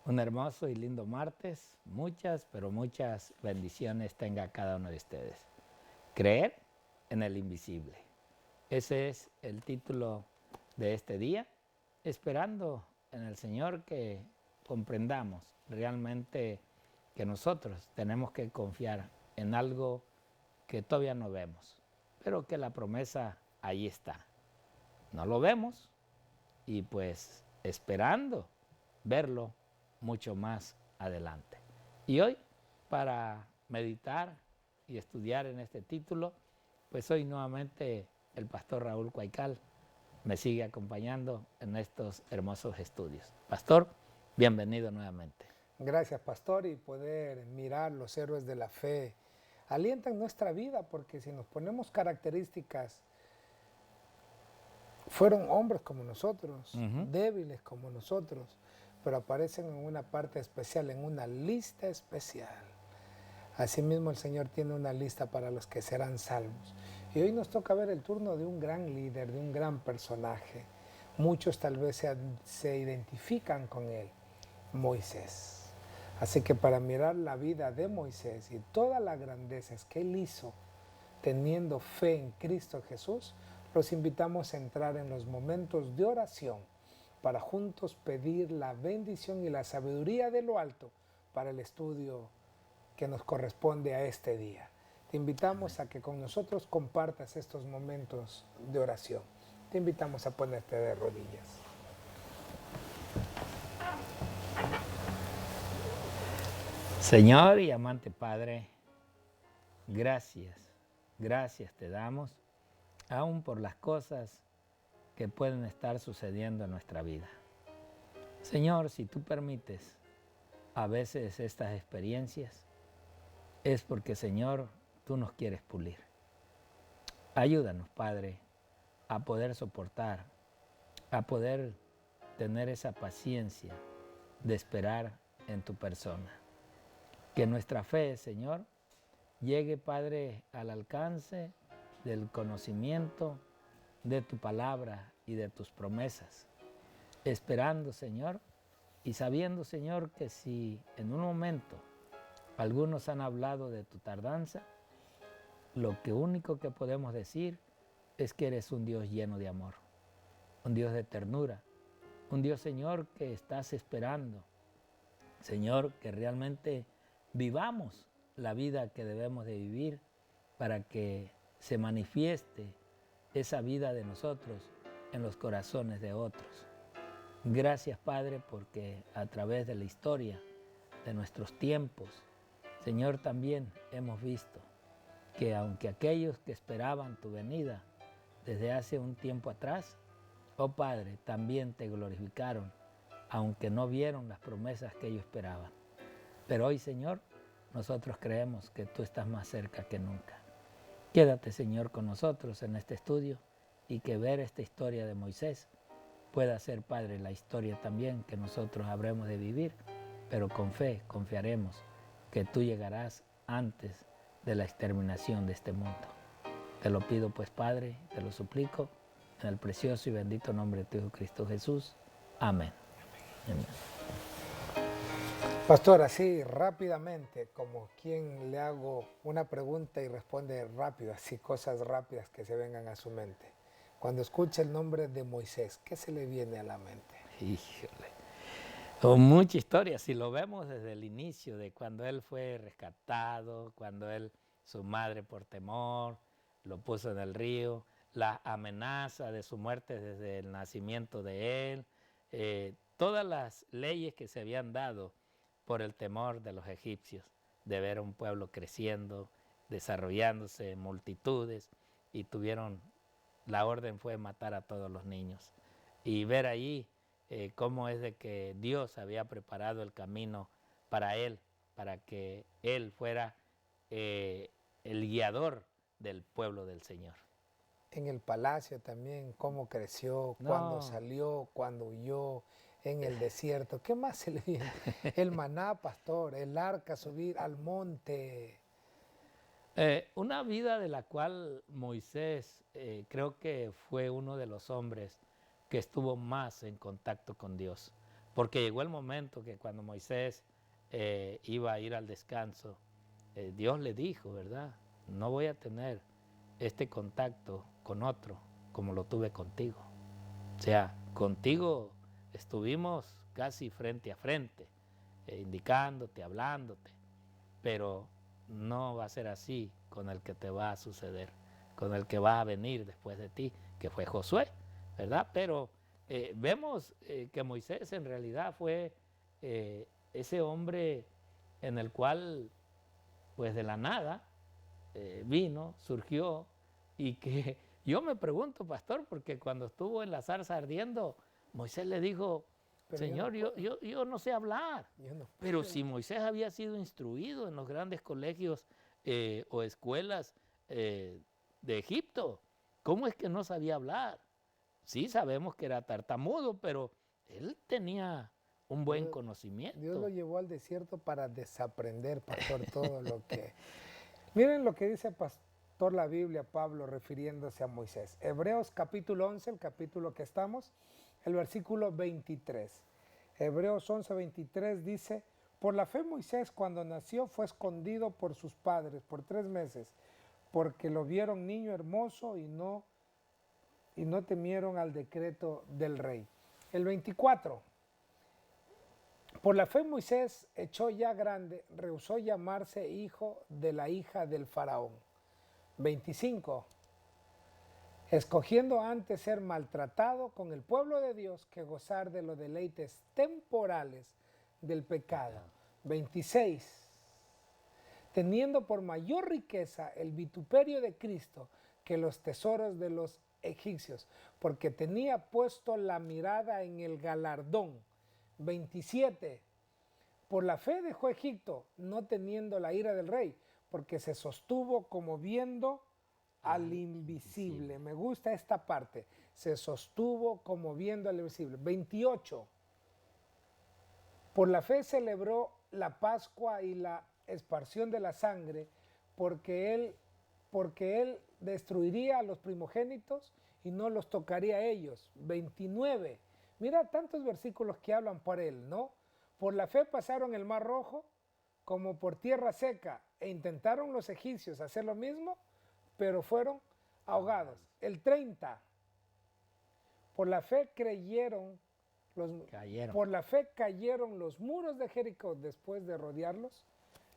Un hermoso y lindo martes. Muchas, pero muchas bendiciones tenga cada uno de ustedes. Creer en el invisible. Ese es el título de este día. Esperando en el Señor que comprendamos realmente que nosotros tenemos que confiar en algo que todavía no vemos, pero que la promesa ahí está. No lo vemos y pues esperando verlo mucho más adelante. Y hoy, para meditar y estudiar en este título, pues hoy nuevamente el pastor Raúl Cuaycal me sigue acompañando en estos hermosos estudios. Pastor, bienvenido nuevamente. Gracias, pastor, y poder mirar los héroes de la fe alientan nuestra vida, porque si nos ponemos características, fueron hombres como nosotros, débiles como nosotros, pero aparecen en una parte especial, en una lista especial. Asimismo, el Señor tiene una lista para los que serán salvos. Y hoy nos toca ver el turno de un gran líder, de un gran personaje. Muchos tal vez se identifican con él, Moisés. Así que para mirar la vida de Moisés y todas las grandezas que él hizo teniendo fe en Cristo Jesús, los invitamos a entrar en los momentos de oración para juntos pedir la bendición y la sabiduría de lo alto para el estudio que nos corresponde a este día. Te invitamos a que con nosotros compartas estos momentos de oración. Te invitamos a ponerte de rodillas. Señor y amante Padre, gracias te damos, aún por las cosas que pueden estar sucediendo en nuestra vida. Señor, si tú permites a veces estas experiencias, es porque, Señor, tú nos quieres pulir. Ayúdanos, Padre, a poder soportar, a poder tener esa paciencia de esperar en tu persona. Que nuestra fe, Señor, llegue, Padre, al alcance del conocimiento de tu palabra y de tus promesas. Esperando, Señor, y sabiendo, Señor, que si en un momento algunos han hablado de tu tardanza, lo único que podemos decir es que eres un Dios lleno de amor, un Dios de ternura, un Dios, Señor, que estás esperando. Señor, que realmente vivamos la vida que debemos de vivir para que se manifieste esa vida de nosotros en los corazones de otros. Gracias, Padre, porque a través de la historia, de nuestros tiempos, Señor, también hemos visto que aunque aquellos que esperaban tu venida desde hace un tiempo atrás, oh Padre, también te glorificaron, aunque no vieron las promesas que ellos esperaban. Pero hoy, Señor, nosotros creemos que tú estás más cerca que nunca. Quédate, Señor, con nosotros en este estudio y que ver esta historia de Moisés pueda ser, Padre, la historia también que nosotros habremos de vivir, pero con fe confiaremos que tú llegarás antes de la exterminación de este mundo. Te lo pido pues, Padre, te lo suplico, en el precioso y bendito nombre de tu Hijo Cristo Jesús. Amén. Amén. Pastor, así rápidamente, como quien le hago una pregunta y responde rápido, así cosas rápidas que se vengan a su mente. Cuando escucha el nombre de Moisés, ¿qué se le viene a la mente? Híjole. Con mucha historia, si lo vemos desde el inicio, de cuando él fue rescatado, cuando su madre por temor, lo puso en el río, la amenaza de su muerte desde el nacimiento de él, todas las leyes que se habían dado por el temor de los egipcios, de ver a un pueblo creciendo, desarrollándose, multitudes, y la orden fue matar a todos los niños. Y ver ahí cómo es de que Dios había preparado el camino para él, para que él fuera el guiador del pueblo del Señor. En el palacio también, cómo creció, cuándo No, salió, cuándo huyó, en el desierto. ¿Qué más se le viene? El maná, pastor, el arca, subir al monte. una vida de la cual Moisés creo que fue uno de los hombres que estuvo más en contacto con Dios, Porque llegó el momento que cuando Moisés iba a ir al descanso, Dios le dijo, ¿verdad? No voy a tener este contacto con otro como lo tuve contigo. O sea, contigo estuvimos casi frente a frente, indicándote, hablándote, pero no va a ser así con el que te va a suceder, con el que va a venir después de ti, que fue Josué, ¿verdad? Pero vemos que Moisés en realidad fue ese hombre en el cual, pues de la nada, vino, surgió, y que yo me pregunto, pastor, porque cuando estuvo en la zarza ardiendo, Moisés le dijo, pero Señor, yo no sé hablar. Pero si Moisés había sido instruido en los grandes colegios o escuelas de Egipto, ¿cómo es que no sabía hablar? Sí, sabemos que era tartamudo, pero él tenía un buen conocimiento. Dios lo llevó al desierto para desaprender, pastor, todo lo que... Miren lo que dice pastor la Biblia, Pablo, refiriéndose a Moisés. Hebreos capítulo 11, el capítulo que estamos, el versículo 23. Hebreos 11, 23 dice, por la fe Moisés cuando nació fue escondido por sus padres por 3 meses, porque lo vieron niño hermoso y no temieron al decreto del rey. El 24. Por la fe Moisés, hecho ya grande, rehusó llamarse hijo de la hija del faraón. 25. Escogiendo antes ser maltratado con el pueblo de Dios que gozar de los deleites temporales del pecado. 26. Teniendo por mayor riqueza el vituperio de Cristo que los tesoros de los egipcios, porque tenía puesto la mirada en el galardón. 27. Por la fe dejó Egipto, no teniendo la ira del rey, porque se sostuvo como viendo al invisible. Me gusta esta parte. Se sostuvo como viendo al invisible. 28. Por la fe celebró la Pascua y la esparción de la sangre, porque él destruiría a los primogénitos y no los tocaría a ellos. 29. Mira tantos versículos que hablan por él, ¿no? Por la fe pasaron el mar rojo como por tierra seca e intentaron los egipcios hacer lo mismo, pero fueron ahogados. El 30. Por la fe por la fe cayeron los muros de Jericó después de rodearlos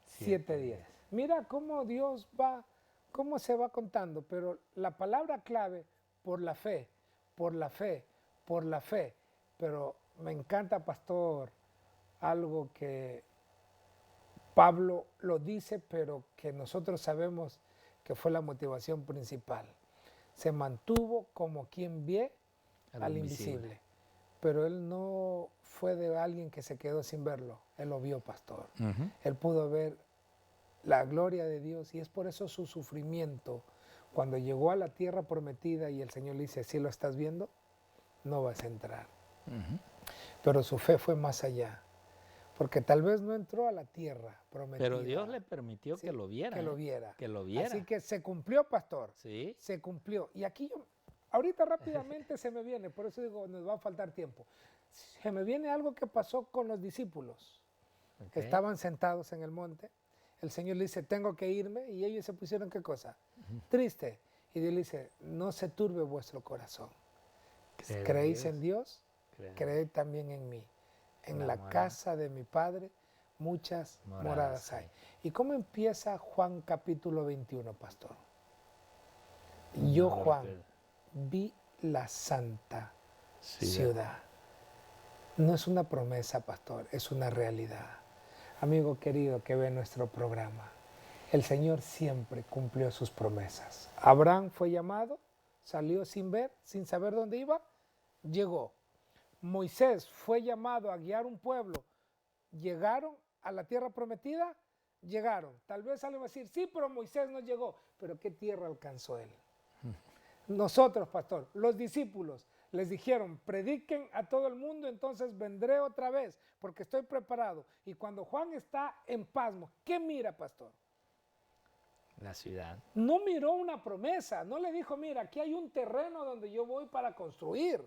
7 días. Mira cómo Dios va, cómo se va contando, pero la palabra clave, por la fe, por la fe, por la fe. Pero me encanta, pastor, algo que Pablo lo dice, pero que nosotros sabemos que fue la motivación principal. Se mantuvo como quien ve al invisible. Pero él no fue de alguien que se quedó sin verlo. Él lo vio, pastor. Él pudo ver la gloria de Dios y es por eso su sufrimiento. Cuando llegó a la tierra prometida y el Señor le dice, ¿sí lo estás viendo? No vas a entrar. Pero su fe fue más allá. Porque tal vez no entró a la tierra prometida. Pero Dios le permitió que lo viera. Que lo viera. Que lo viera. Así que se cumplió, pastor. Sí. Se cumplió. Y aquí ahorita rápidamente se me viene, por eso digo, nos va a faltar tiempo. Se me viene algo que pasó con los discípulos. Okay. Estaban sentados en el monte. El Señor le dice, tengo que irme. Y ellos se pusieron, ¿qué cosa? Triste. Y Dios le dice, no se turbe vuestro corazón. ¿Creéis en Dios? Creed también en mí. En la casa de mi Padre muchas moradas hay. ¿Y cómo empieza Juan capítulo 21, pastor? Yo, Juan, vi la santa ciudad. No es una promesa, pastor, es una realidad. Amigo querido que ve nuestro programa, el Señor siempre cumplió sus promesas. Abraham fue llamado, salió sin ver, sin saber dónde iba, llegó. Moisés fue llamado a guiar un pueblo, llegaron a la tierra prometida, llegaron. Tal vez alguien va a decir, sí, pero Moisés no llegó. Pero ¿qué tierra alcanzó él? Nosotros, pastor, los discípulos les dijeron, prediquen a todo el mundo, entonces vendré otra vez, porque estoy preparado. Y cuando Juan está en pasmo, ¿qué mira, pastor? La ciudad. No miró una promesa, no le dijo, mira, aquí hay un terreno donde yo voy para construir.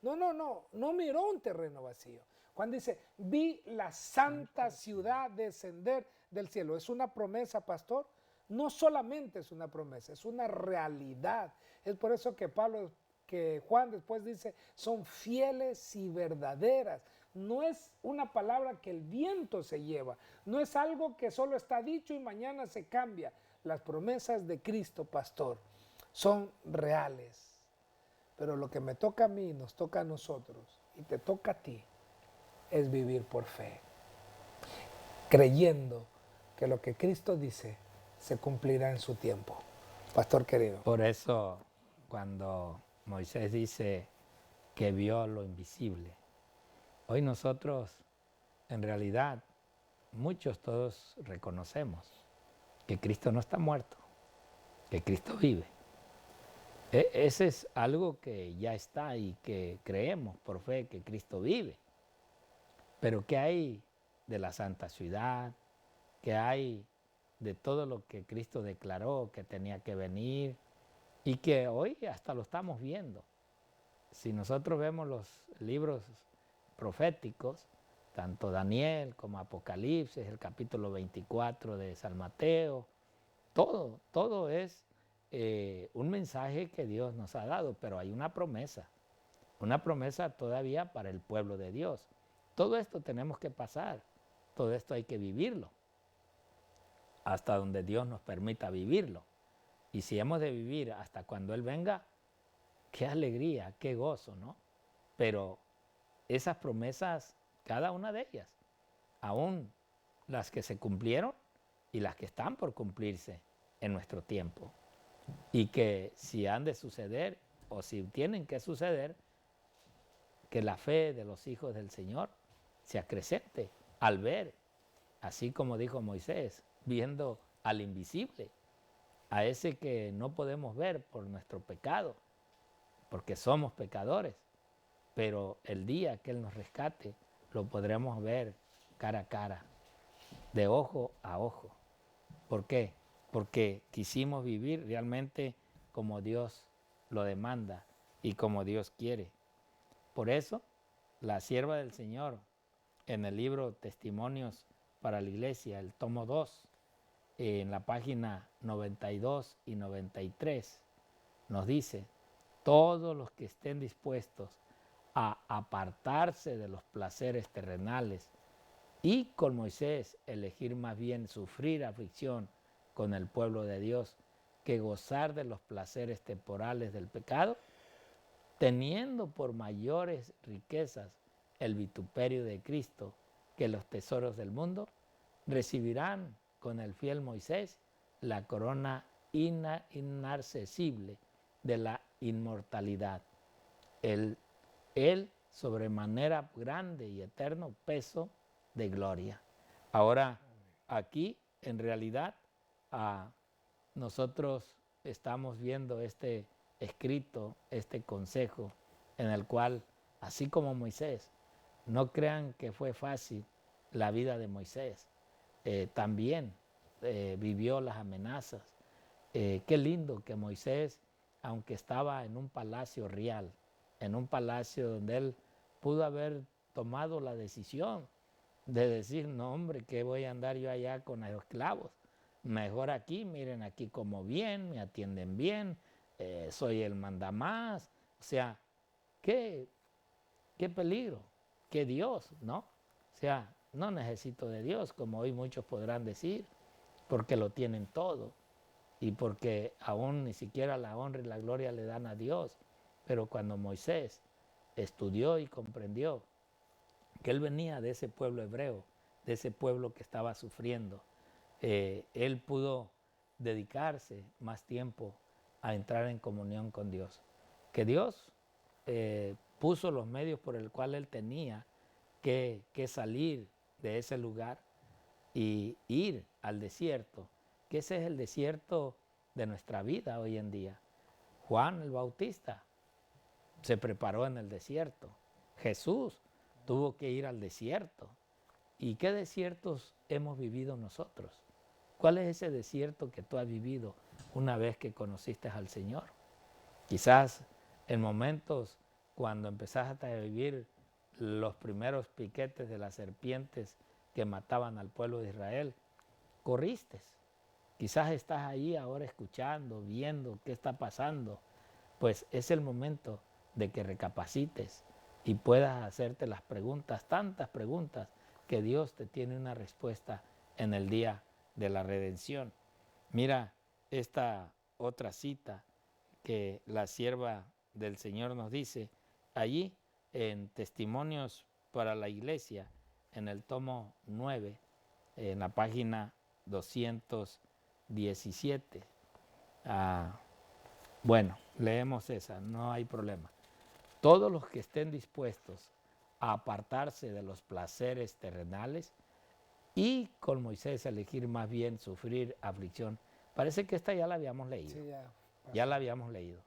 No miró un terreno vacío. Juan dice, vi la santa ciudad descender del cielo. ¿Es una promesa, pastor? No solamente es una promesa, es una realidad. Es por eso que Juan después dice, son fieles y verdaderas. No es una palabra que el viento se lleva, no es algo que solo está dicho y mañana se cambia. Las promesas de Cristo, pastor, son reales. Pero lo que me toca a mí, nos toca a nosotros y te toca a ti, es vivir por fe, creyendo que lo que Cristo dice se cumplirá en su tiempo. Pastor querido. Por eso, cuando Moisés dice que vio lo invisible, hoy nosotros, en realidad, todos reconocemos que Cristo no está muerto, que Cristo vive. Ese es algo que ya está y que creemos por fe que Cristo vive. Pero ¿qué hay de la santa ciudad? ¿Qué hay de todo lo que Cristo declaró que tenía que venir y que hoy hasta lo estamos viendo? Si nosotros vemos los libros proféticos, tanto Daniel como Apocalipsis, el capítulo 24 de San Mateo, todo es un mensaje que Dios nos ha dado, pero hay una promesa todavía para el pueblo de Dios. Todo esto tenemos que pasar, todo esto hay que vivirlo, hasta donde Dios nos permita vivirlo. Y si hemos de vivir hasta cuando Él venga, qué alegría, qué gozo, ¿no? Pero esas promesas, cada una de ellas, aún las que se cumplieron y las que están por cumplirse en nuestro tiempo, y que si han de suceder o si tienen que suceder, que la fe de los hijos del Señor se acrecente al ver, así como dijo Moisés, viendo al invisible, a ese que no podemos ver por nuestro pecado, porque somos pecadores, pero el día que Él nos rescate, lo podremos ver cara a cara, de ojo a ojo. ¿Por qué? Porque quisimos vivir realmente como Dios lo demanda y como Dios quiere. Por eso, la sierva del Señor, en el libro Testimonios para la Iglesia, el tomo 2, en la página 92 y 93, nos dice, todos los que estén dispuestos a apartarse de los placeres terrenales y con Moisés elegir más bien sufrir aflicción con el pueblo de Dios que gozar de los placeres temporales del pecado, teniendo por mayores riquezas el vituperio de Cristo que los tesoros del mundo, recibirán con el fiel Moisés la corona inaccesible de la inmortalidad, el sobremanera grande y eterno peso de gloria. Ahora, aquí en realidad nosotros estamos viendo este escrito, este consejo, en el cual, así como Moisés, no crean que fue fácil la vida de Moisés, también vivió las amenazas. Qué lindo que Moisés, aunque estaba en un palacio real, en un palacio donde él pudo haber tomado la decisión de decir, no hombre, ¿qué voy a andar yo allá con los esclavos? Mejor aquí, miren aquí como bien, me atienden bien, soy el mandamás. O sea, qué peligro, qué Dios, ¿no? O sea, no necesito de Dios, como hoy muchos podrán decir, porque lo tienen todo y porque aún ni siquiera la honra y la gloria le dan a Dios. Pero cuando Moisés estudió y comprendió que él venía de ese pueblo hebreo, de ese pueblo que estaba sufriendo, él pudo dedicarse más tiempo a entrar en comunión con Dios. Que Dios puso los medios por el cual él tenía que salir de ese lugar y ir al desierto, que ese es el desierto de nuestra vida hoy en día. Juan el Bautista se preparó en el desierto. Jesús tuvo que ir al desierto. ¿Y qué desiertos hemos vivido nosotros? ¿Cuál es ese desierto que tú has vivido una vez que conociste al Señor? Quizás en momentos cuando empezaste a vivir los primeros piquetes de las serpientes que mataban al pueblo de Israel, corriste. Quizás estás ahí ahora escuchando, viendo qué está pasando. Pues es el momento de que recapacites y puedas hacerte las preguntas, tantas preguntas, que Dios te tiene una respuesta en el día de la redención. Mira esta otra cita que la sierva del Señor nos dice allí en Testimonios para la Iglesia, en el tomo 9, en la página 217. Bueno, leemos esa, no hay problema. Todos los que estén dispuestos a apartarse de los placeres terrenales y con Moisés elegir más bien sufrir aflicción. Parece que esta ya la habíamos leído. Sí, ya la habíamos leído.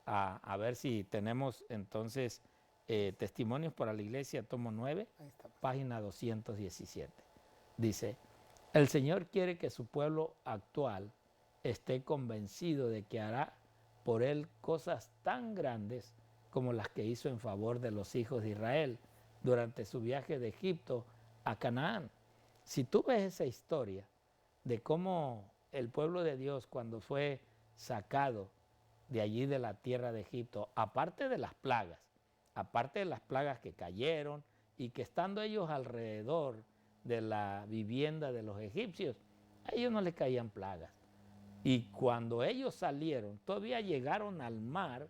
A ver si tenemos entonces Testimonios para la Iglesia, tomo 9, página 217. Dice, el Señor quiere que su pueblo actual esté convencido de que hará por él cosas tan grandes como las que hizo en favor de los hijos de Israel durante su viaje de Egipto a Canaán. Si tú ves esa historia de cómo el pueblo de Dios, cuando fue sacado de allí de la tierra de Egipto, aparte de las plagas que cayeron y que estando ellos alrededor de la vivienda de los egipcios, a ellos no les caían plagas. Y cuando ellos salieron, todavía llegaron al mar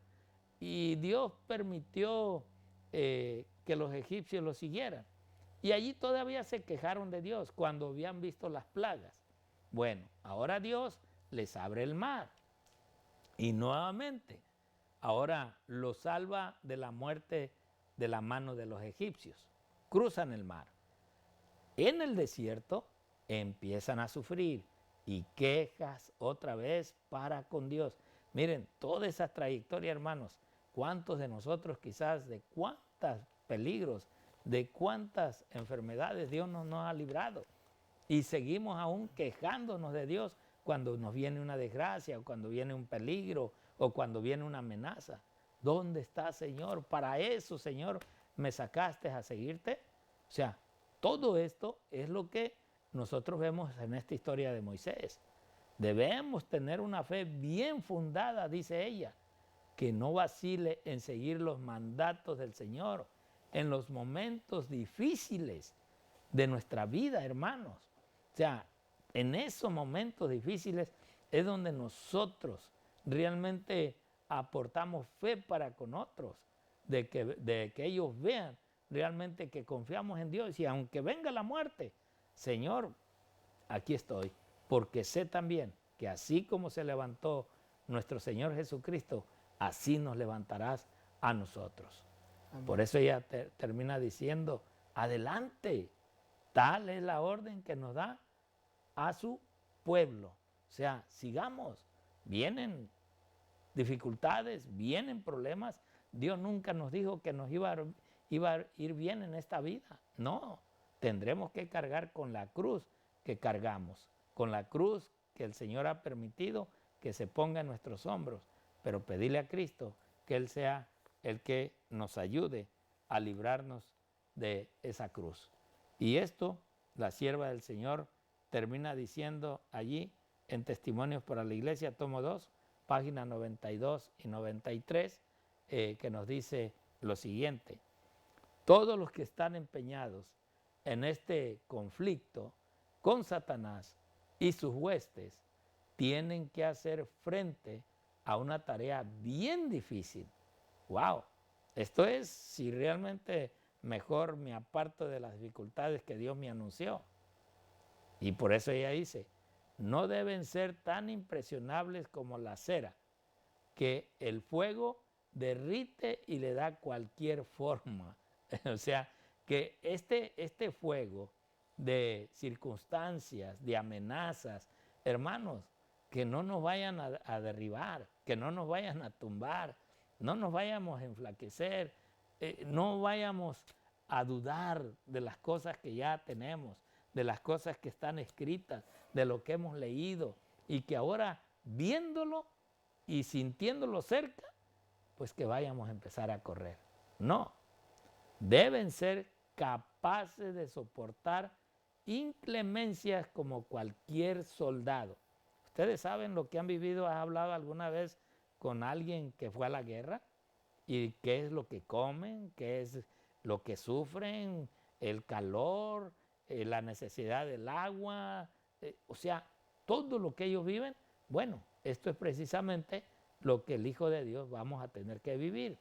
y Dios permitió que los egipcios los siguieran. Y allí todavía se quejaron de Dios cuando habían visto las plagas. Bueno, ahora Dios les abre el mar y nuevamente ahora los salva de la muerte de la mano de los egipcios. Cruzan el mar. En el desierto empiezan a sufrir y quejas otra vez para con Dios. Miren, toda esa trayectoria, hermanos, cuántos de nosotros quizás de cuántos peligros, de cuántas enfermedades Dios nos ha librado. Y seguimos aún quejándonos de Dios cuando nos viene una desgracia o cuando viene un peligro o cuando viene una amenaza. ¿Dónde está, Señor? Para eso, Señor, me sacaste a seguirte. O sea, todo esto es lo que nosotros vemos en esta historia de Moisés. Debemos tener una fe bien fundada, dice ella, que no vacile en seguir los mandatos del Señor en los momentos difíciles de nuestra vida, hermanos. O sea, en esos momentos difíciles es donde nosotros realmente aportamos fe para con otros, de que ellos vean realmente que confiamos en Dios. Y aunque venga la muerte, Señor, aquí estoy, porque sé también que así como se levantó nuestro Señor Jesucristo, así nos levantarás a nosotros. Amén. Por eso ella termina diciendo, adelante, tal es la orden que nos da a su pueblo. O sea, sigamos, vienen dificultades, vienen problemas. Dios nunca nos dijo que nos iba a ir bien en esta vida. No, tendremos que cargar con la cruz que cargamos, con la cruz que el Señor ha permitido que se ponga en nuestros hombros, pero pedirle a Cristo que Él sea el que nos ayude a librarnos de esa cruz. Y esto, la sierva del Señor termina diciendo allí en Testimonios para la Iglesia, tomo 2, páginas 92 y 93, que nos dice lo siguiente: todos los que están empeñados en este conflicto con Satanás y sus huestes tienen que hacer frente a una tarea bien difícil. ¡Wow! Esto es si realmente mejor me aparto de las dificultades que Dios me anunció. Y por eso ella dice, no deben ser tan impresionables como la cera, que el fuego derrite y le da cualquier forma. O sea, que este fuego de circunstancias, de amenazas, hermanos, que no nos vayan a derribar, que no nos vayan a tumbar, no nos vayamos a enflaquecer, no vayamos a dudar de las cosas que ya tenemos, de las cosas que están escritas, de lo que hemos leído y que ahora viéndolo y sintiéndolo cerca, pues que vayamos a empezar a correr. No, deben ser capaces de soportar inclemencias como cualquier soldado. Ustedes saben lo que han vivido. ¿Has hablado alguna vez con alguien que fue a la guerra? ¿Y qué es lo que comen? ¿Qué es lo que sufren? El calor, la necesidad del agua, o sea, todo lo que ellos viven. Bueno, esto es precisamente lo que el Hijo de Dios vamos a tener que vivir.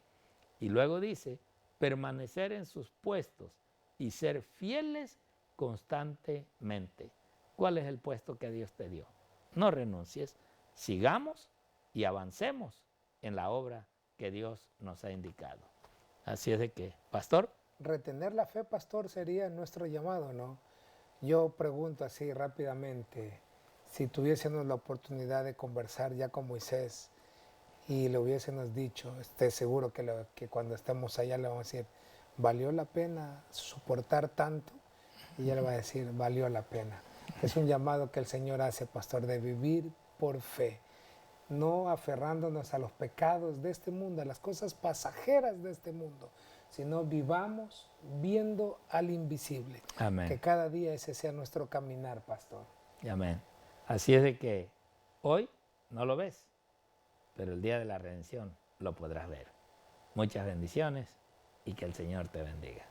Y luego dice, permanecer en sus puestos y ser fieles constantemente. ¿Cuál es el puesto que Dios te dio? No renuncies, sigamos y avancemos en la obra que Dios nos ha indicado. Así es de que, pastor. Retener la fe, pastor, sería nuestro llamado, ¿no? Yo pregunto así rápidamente, si tuviésemos la oportunidad de conversar ya con Moisés y le hubiésemos dicho, esté seguro que cuando estemos allá le vamos a decir, ¿valió la pena soportar tanto? Y él va a decir, valió la pena. Es un llamado que el Señor hace, pastor, de vivir por fe, no aferrándonos a los pecados de este mundo, a las cosas pasajeras de este mundo, sino vivamos viendo al invisible. Amén. Que cada día ese sea nuestro caminar, pastor. Amén. Así es de que hoy no lo ves, pero el día de la redención lo podrás ver. Muchas bendiciones y que el Señor te bendiga.